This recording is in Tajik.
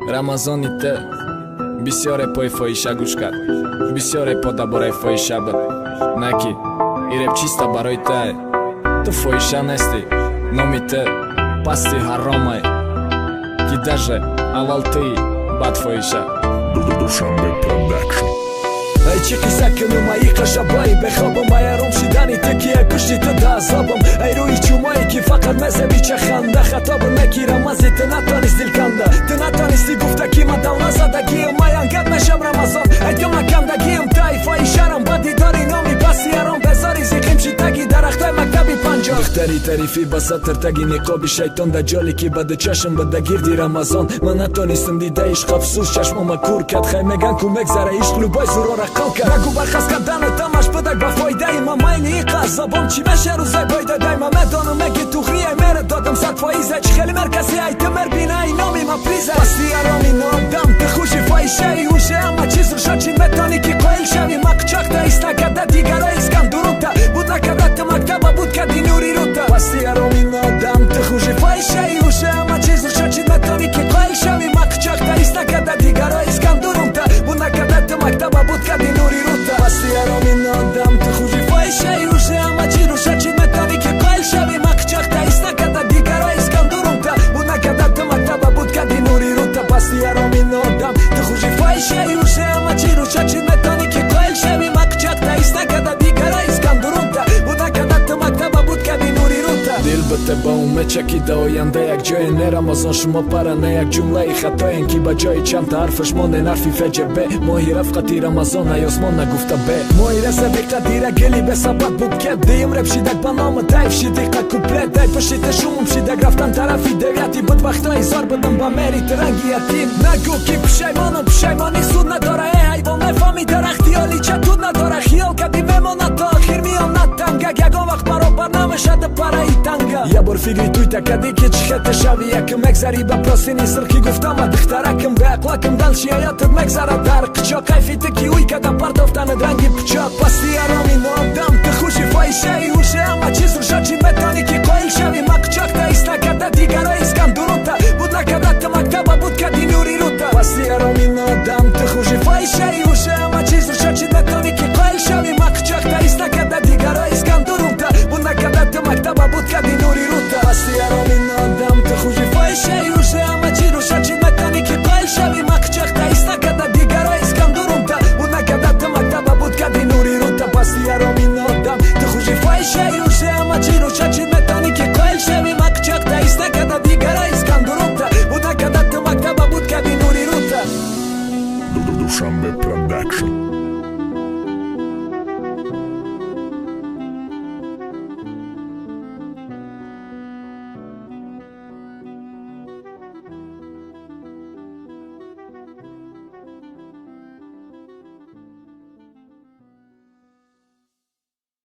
Рамазоните бисёре пой фоҳиша гӯш кард, бисёре пода бораи фоҳиша буд. Наки иреб чиста барои тай, ту фоҳиша нести, номи те пасти ҳаромай, ки даже аввал ты бад фоҳиша. Душанбе продакшн. Ай чи қисса ки нумаи қашабаи бехобам, ай аром шидани ты ки я кушти ты да азобам, ай рӯи чумое ки фақат мезеби чаханда, хатобу наки рамази ты натонисти дилканда, ты натонисти гуфта ки ма давна задагиам, ай ангад нашам Рамазон, ай ту макандагиам, тай фоҳишарам ба дидори номи пасти аром, безори зиқим шитаги дарахтои мактаби панҷоҳ, духтари тарифи ба сатр таги неқоби шайтон, да ҷоли ки баду чашм бада гирди Рамазон, ман натонистам дида ишқ афсӯс чашмома кур кард, хай меган ку мегзара ишқ лубой зурора нагу бархас кардану тамаш будаг ба фоидаи ма, майли иқа азобом чӣ меша рӯзай бойдадай, ма медонам меги тухрияй мере додам сад фоиза, чӣ хеле меркази ай ту мербинаи номи ма приза, пасти ароми нодам ты хуши фоҳишаи ҳуше, ама чиз рӯшад чӣ метони ки қоил шави, ма қучоқта истакада дигаро искам дурунта, буд накада ту мактаба буд кади нури рута, пасти ароми нодам ты хуши фоҳишаи ҳуше, ама чиз рӯшад чӣ метони ки қоил шави, ма қучоқта истакада дигаро искам дурунта, буд накада ту мактаба буд кади нури рута, пасти ароми нодам ты хуши фоҳишаи ҳуше, ама чиз рӯшад чӣ метони ки қоил шави, ма қучоқта истакада дигаро искам дурунта, буд накада ту мактаба буд кади нури рута, пасти ароми нодам ты хуши фоҳишаи ҳуше, ама чиз рӯшад чӣ метони ки қоил шави, ма қучоқта истакада дигаро искам дурунта, буд накада ту мактаба буд кади нури рута, дил ба те ба умед чакида оянда як ҷое не Рамазон, шумо пара не як ҷумлаи хатоен ки ба ҷои чандта ҳарфаш монен ҳарфи фҷб, моҳи рафқати Рамазон ай осмон нагуфта бе, моҳи расаби қадира гели бесабаб буд кет, диим реп шидак ба номи тайф шидиқа куплет, дай пушите шумум шидак рафтан тарафи девяти, буд вақтҳои зор будам ба мери тиранги ятим, нагу ки пушаймонам, пушаймонӣ суд надора, э ҳайвон нефаҳми дарахти олича туд надора, хиёл кади мемонад то охир миёнад тангак, ягон вақт баробар намешад параи танга, я бор фикри туйта кади ки чӣ хете шави, якм мегзари ба простини сирқи гуфтама духтаракм беақлакм далши ҳаётат мегзара дар қучоқ, кайфи ты ки уй када партофтанад ранги пучоқ, пасти ароми нодам ты хуши фоҳишаи ҳуше, ама чиз рӯшад чӣ метони ки қоил шави, ма қучоқта истакада дигаро искам дур